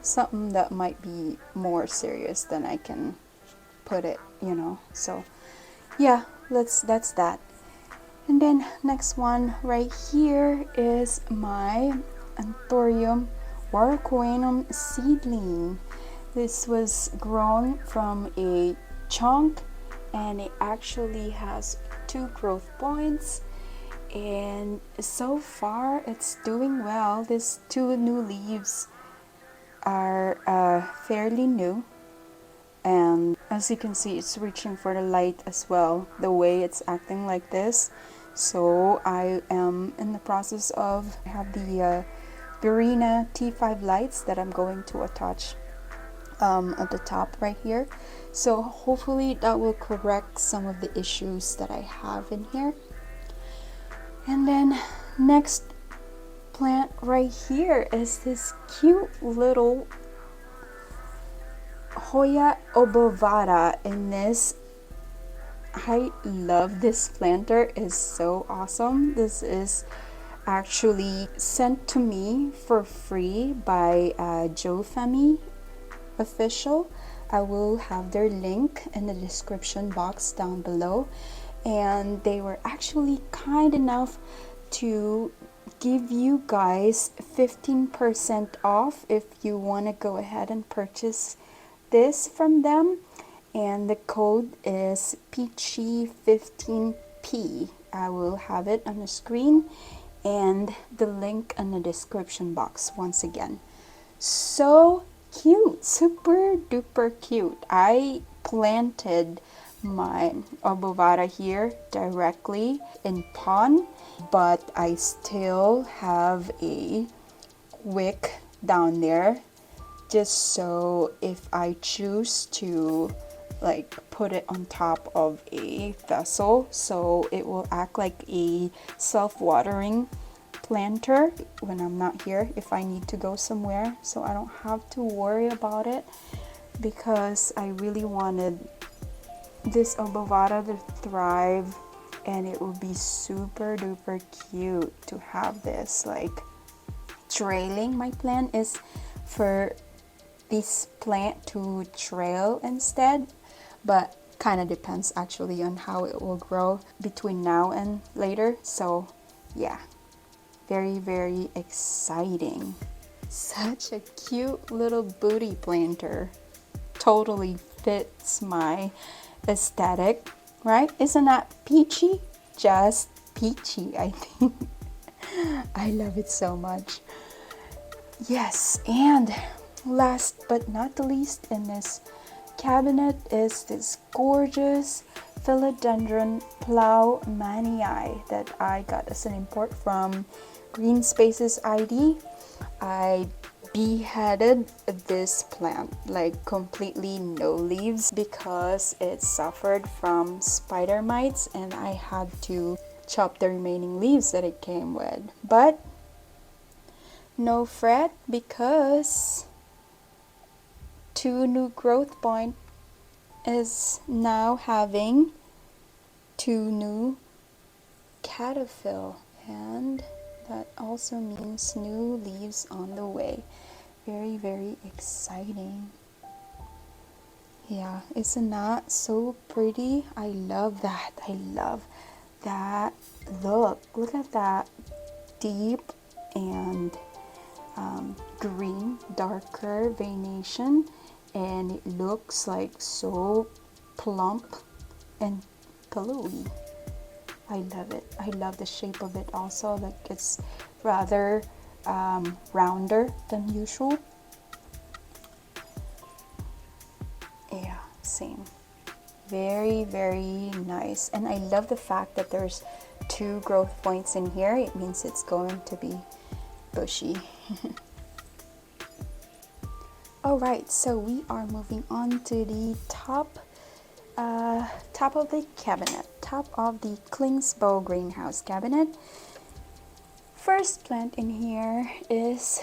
that might be more serious than I can put it, you know. So yeah, that's that. And then next one right here is my Anthurium War Aquinum seedling. This was grown from a chunk, and it actually has 2 growth points, and so far it's doing well. These 2 new leaves are fairly new, and as you can see, it's reaching for the light as well, the way it's acting like this. So I am in the process of have the Burina T5 lights that I'm going to attach at the top right here, so hopefully that will correct some of the issues that I have in here. And then next plant right here is this cute little Hoya Obovara in this I love this planter. It's so awesome. This is actually sent to me for free by Jofamy official. I will have their link in the description box down below, and they were actually kind enough to give you guys 15% off if you want to go ahead and purchase this from them, and the code is Peachy15P. I will have it on the screen and the link in the description box once again. So cute, super duper cute. I planted my Obovara here directly in pond, but I still have a wick down there, just so if I choose to like put it on top of a vessel, so it will act like a self-watering planter when I'm not here, if I need to go somewhere, so I don't have to worry about it, because I really wanted this Obovara to thrive, and it would be super duper cute to have this like trailing. My plan is for this plant to trail instead, but kind of depends actually on how it will grow between now and later. So yeah, very, very exciting. Such a cute little booty planter. Totally fits my aesthetic, right? Isn't that peachy? Just peachy, I think. I love it so much. Yes, and last but not the least in this cabinet is this gorgeous Philodendron Plowmanii that I got as an import from Green Spaces ID. I beheaded this plant, like completely no leaves, because it suffered from spider mites and I had to chop the remaining leaves that it came with. But no fret, because 2 new growth point is now having 2 new caterpillar, and that also means new leaves on the way. Very, very exciting. Yeah, isn't that so pretty? I love that. I love that look. Look at that deep and green, darker veination, and it looks like so plump and pillowy. I love it. I love the shape of it also. Like it's rather rounder than usual. Yeah, same. Very, very nice. And I love the fact that there's 2 growth points in here. It means it's going to be bushy. Alright, so we are moving on to the top of the cabinet, top of the Klingsbo greenhouse cabinet. First plant in here is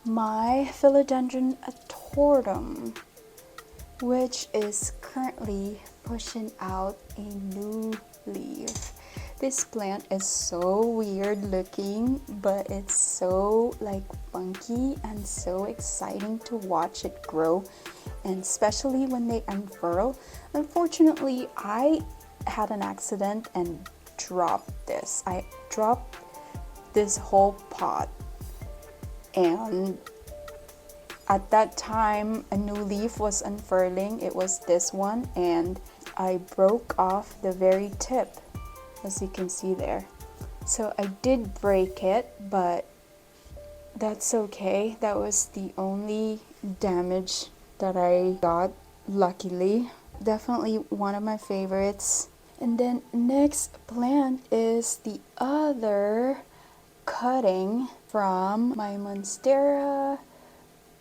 my Philodendron Anthurium, which is currently pushing out a new leaf. This plant is so weird looking, but it's so like funky and so exciting to watch it grow, and especially when they unfurl. Unfortunately, I had an accident and dropped this. I dropped this whole pot, and at that time a new leaf was unfurling. It was this one, and I broke off the very tip, as you can see there. So I did break it, but that's okay. That was the only damage that I got, luckily. Definitely one of my favorites. And then next plant is the other cutting from my Monstera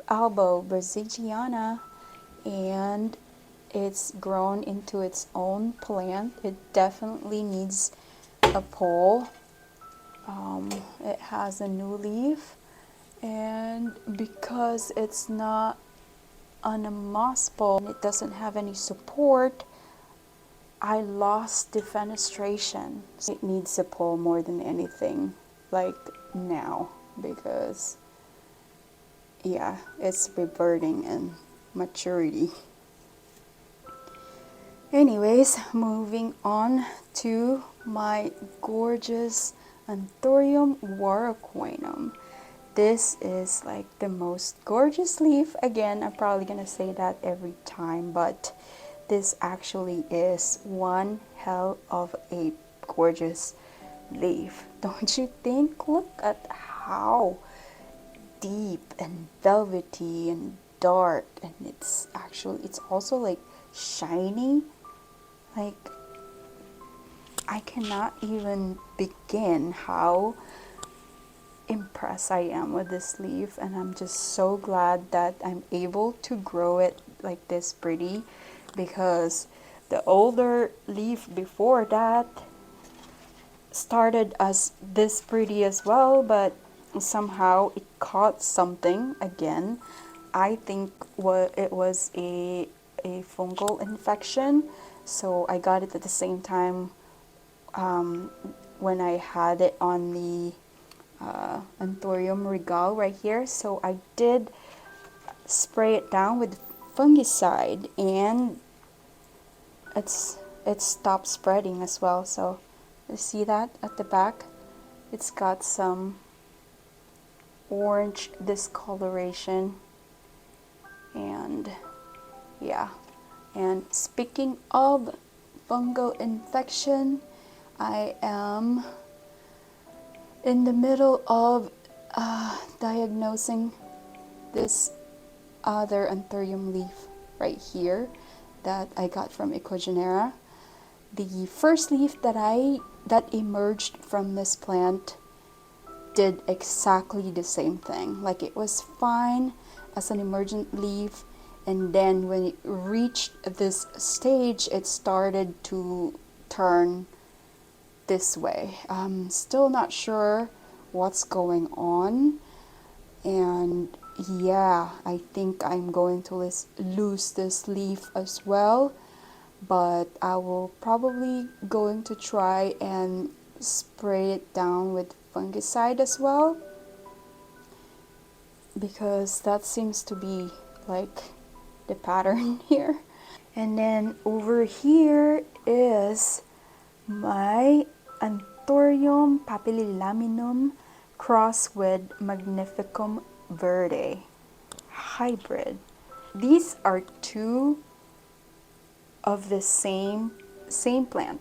albo Brasiliana, and it's grown into its own plant. It definitely needs a pole. It has a new leaf, and because it's not on a moss pole, it doesn't have any support, I lost defenestration. It needs a pull more than anything, like now, because yeah, it's reverting in maturity. Anyways, moving on to my gorgeous Anthurium War Aquinum. This is like the most gorgeous leaf. Again, I'm probably gonna say that every time, but this actually is one hell of a gorgeous leaf. Don't you think? Look at how deep and velvety and dark, and it's also like shiny. Like, I cannot even begin how impressed I am with this leaf, and I'm just so glad that I'm able to grow it like this pretty, because the older leaf before that started as this pretty as well, but somehow it caught something again. I think it was a fungal infection, so I got it at the same time when I had it on the Anthurium regal right here. So I did spray it down with fungicide, and it stopped spreading as well. So you see that at the back, it's got some orange discoloration, and yeah. And speaking of fungal infection, I am in the middle of diagnosing this other Anthurium leaf right here that I got from Ecogenera. The first leaf that emerged from this plant did exactly the same thing. Like, it was fine as an emergent leaf, and then when it reached this stage, it started to turn this way. I'm still not sure what's going on, and yeah, I think I'm going to lose this leaf as well, but I will probably going to try and spray it down with fungicide as well, because that seems to be like the pattern here. And then over here is my Anthurium papillilaminum cross with Magnificum Verde hybrid. These are two of the same plant.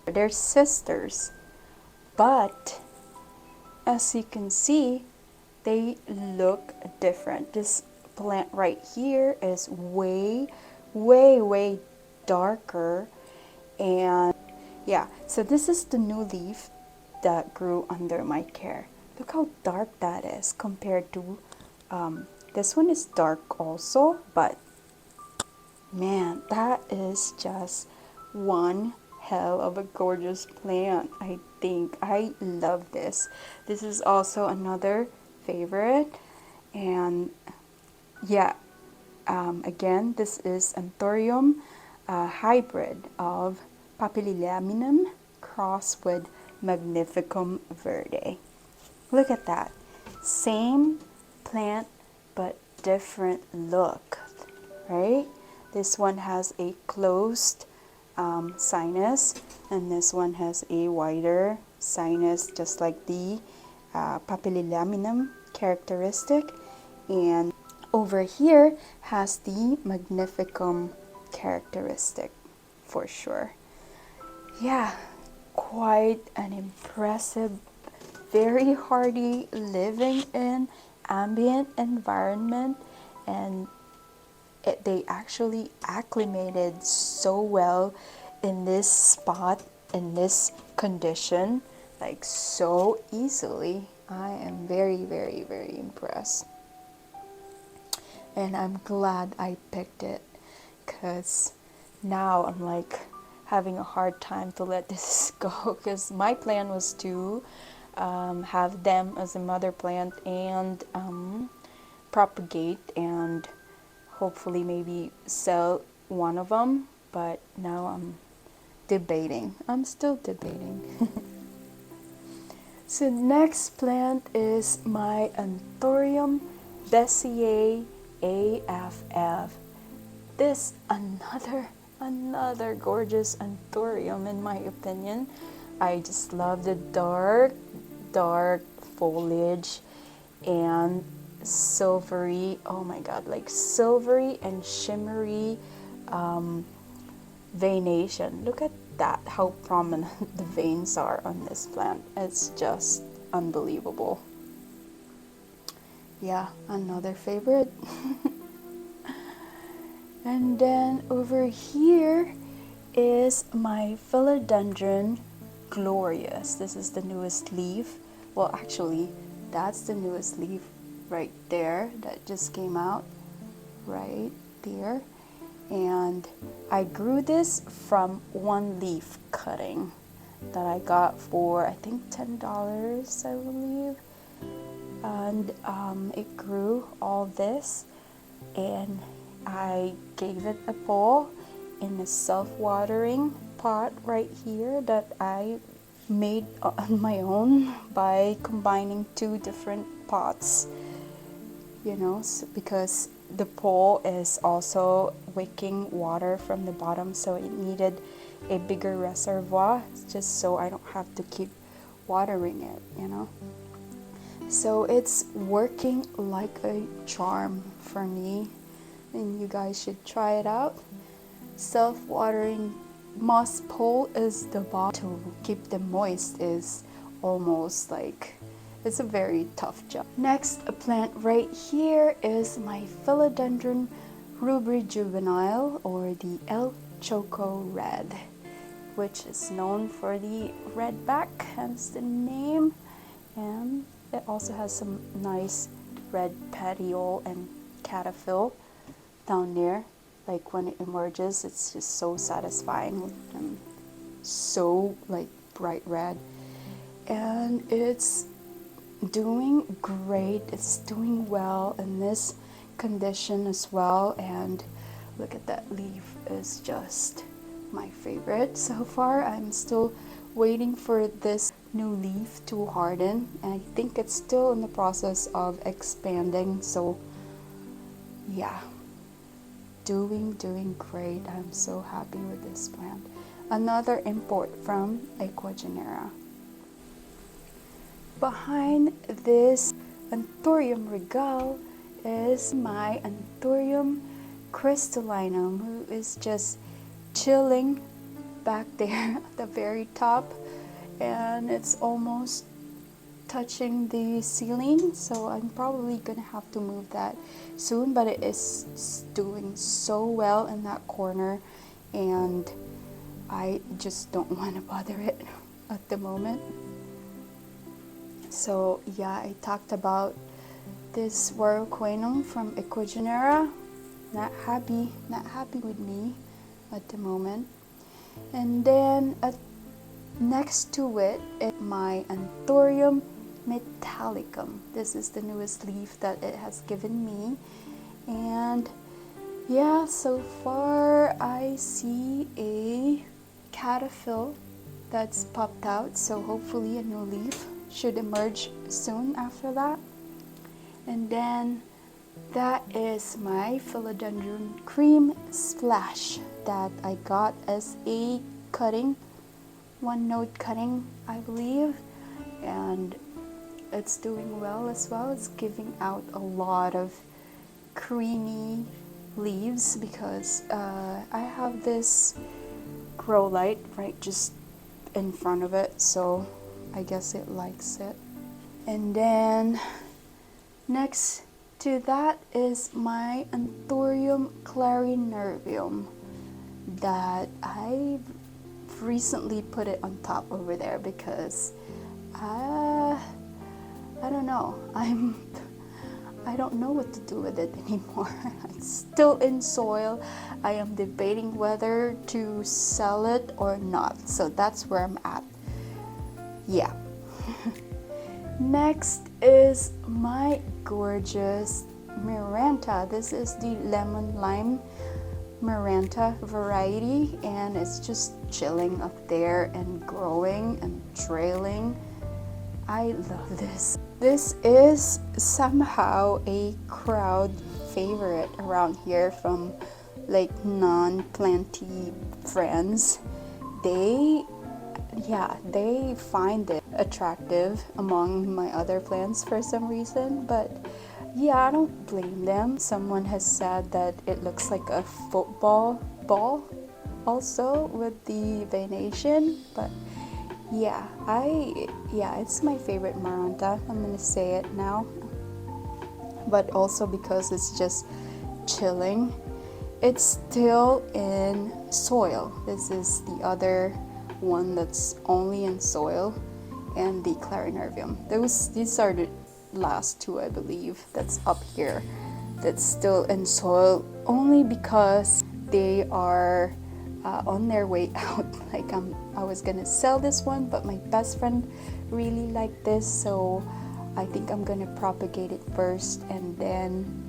They're sisters, but as you can see, they look different. This plant right here is way darker, and yeah, so this is the new leaf that grew under my care. Look how dark that is compared to this one is dark also, but man, that is just one hell of a gorgeous plant. I think I love this. This is also another favorite, and yeah, again, this is Anthurium hybrid of papillilaminum cross with Magnificum Verde. Look at that. Same plant, but different look, right? This one has a closed sinus, and this one has a wider sinus, just like the papillilaminum characteristic. And over here has the Magnificum characteristic for sure. Yeah, quite an impressive, very hardy, living in ambient environment, and they actually acclimated so well in this spot, in this condition, like so easily. I am very impressed, and I'm glad I picked it, because now I'm like having a hard time to let this go, because my plan was to have them as a mother plant and propagate and hopefully maybe sell one of them, but now I'm debating. I'm still debating. So next plant is my Anthurium Bessier AFF. This another gorgeous Anthurium in my opinion. I just love the dark foliage and silvery, oh my god, like silvery and shimmery veination. Look at that, how prominent the veins are on this plant. It's just unbelievable. Yeah, another favorite. And then over here is my Philodendron Glorious. This is the newest leaf. Well, actually, that's the newest leaf right there that just came out right there. And I grew this from one leaf cutting that I got for I think $10, I believe. And it grew all this, and I gave it a bowl in a self-watering pot right here that I made on my own by combining two different pots, you know, because the pole is also wicking water from the bottom, so it needed a bigger reservoir just so I don't have to keep watering it, you know. So it's working like a charm for me, and you guys should try it out. Self-watering moss pole is the bottom. To keep them moist is almost like, it's a very tough job. Next, a plant right here is my Philodendron Rubri Juvenile, or the El Choco Red, which is known for the red back, hence the name. And it also has some nice red petiole and cataphyll down there. Like when it emerges, it's just so satisfying and so like bright red. And it's doing great. It's doing well in this condition as well. And look at that leaf, is just my favorite so far. I'm still waiting for this new leaf to harden, and I think it's still in the process of expanding. So yeah, doing great. I'm so happy with this plant. Another import from Ecuagenera. Behind this Anthurium regal is my Anthurium Crystallineum, who is just chilling back there at the very top, and it's almost touching the ceiling, so I'm probably gonna have to move that soon, but it is doing so well in that corner, and I just don't want to bother it at the moment. So yeah, I talked about this War Aquinum from Ecuagenera. Not happy with me at the moment. And then next to it is my Anthurium Metallicum. This is the newest leaf that it has given me. And yeah, so far I see a cataphyll that's popped out, so hopefully a new leaf should emerge soon after that. And then that is my Philodendron Cream Splash that I got as a cutting, one node cutting, I believe, and it's doing well as well. It's giving out a lot of creamy leaves because I have this grow light right just in front of it, so I guess it likes it. And then next to that is my Anthurium clarinervium that I recently put it on top over there because I don't know. I don't know what to do with it anymore. It's still in soil. I am debating whether to sell it or not. So that's where I'm at. Yeah. Next is my gorgeous Miranta. This is the lemon lime Marginata variety, and it's just chilling up there and growing and trailing. I love this. This is somehow a crowd favorite around here from like non-planty friends. They find it attractive among my other plants for some reason, but yeah, I don't blame them. Someone has said that it looks like a football ball also with the venation, but yeah, it's my favorite Maranta. I'm gonna say it now, but also because it's just chilling. It's still in soil. This is the other one that's only in soil, and the Clarinervium. These are the last two, I believe, that's up here, that's still in soil, only because they are on their way out. Like I was gonna sell this one, but my best friend really liked this, so I think I'm gonna propagate it first, and then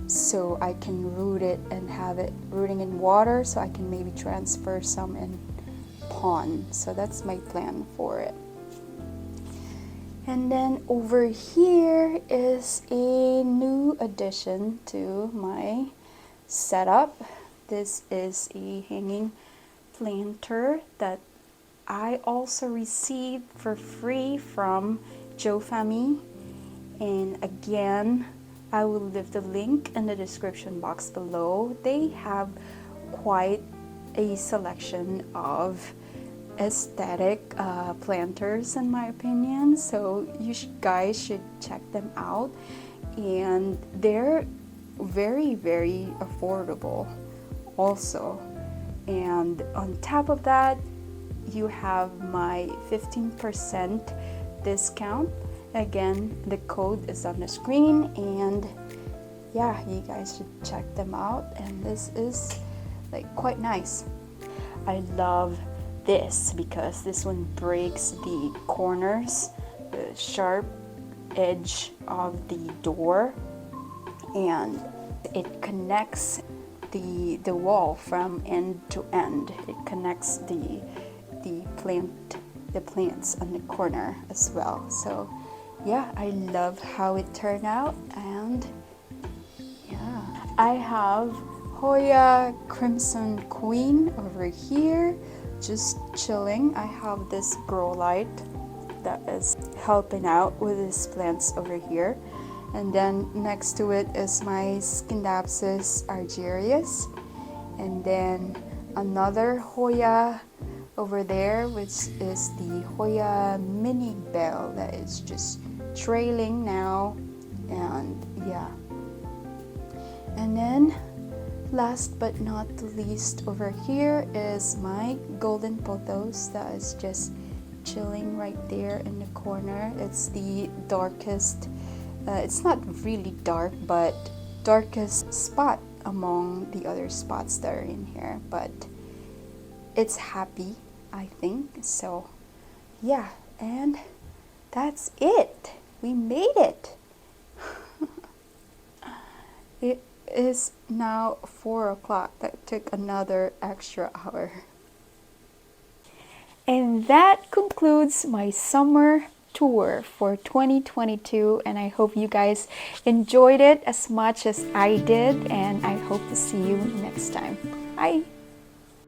so I can root it and have it rooting in water, so I can maybe transfer some in pond. So that's my plan for it. And then over here is a new addition to my setup. This is a hanging planter that I also received for free from Jofamy. And again, I will leave the link in the description box below. They have quite a selection of aesthetic planters in my opinion, so you guys should check them out, and they're very, very affordable also. And on top of that, you have my 15% discount. Again, the code is on the screen, and yeah, you guys should check them out. And this is like quite nice. I love this because this one breaks the corners, the sharp edge of the door, and it connects the wall from end to end. It connects the plants on the corner as well. So yeah, I love how it turned out. And yeah, I have Hoya Crimson Queen over here, just chilling. I have this grow light that is helping out with these plants over here, and then next to it is my Scindapsus argyrius, and then another Hoya over there, which is the Hoya Mini Bell that is just trailing now. And yeah, and then last but not the least, over here is my golden pothos that is just chilling right there in the corner. It's the darkest, it's not really dark, but darkest spot among the other spots that are in here, but it's happy, I think. So yeah, and that's it. We made it. It is now 4 o'clock. That took another extra hour. And that concludes my summer tour for 2022, and I hope you guys enjoyed it as much as I did, and I hope to see you next time. Bye.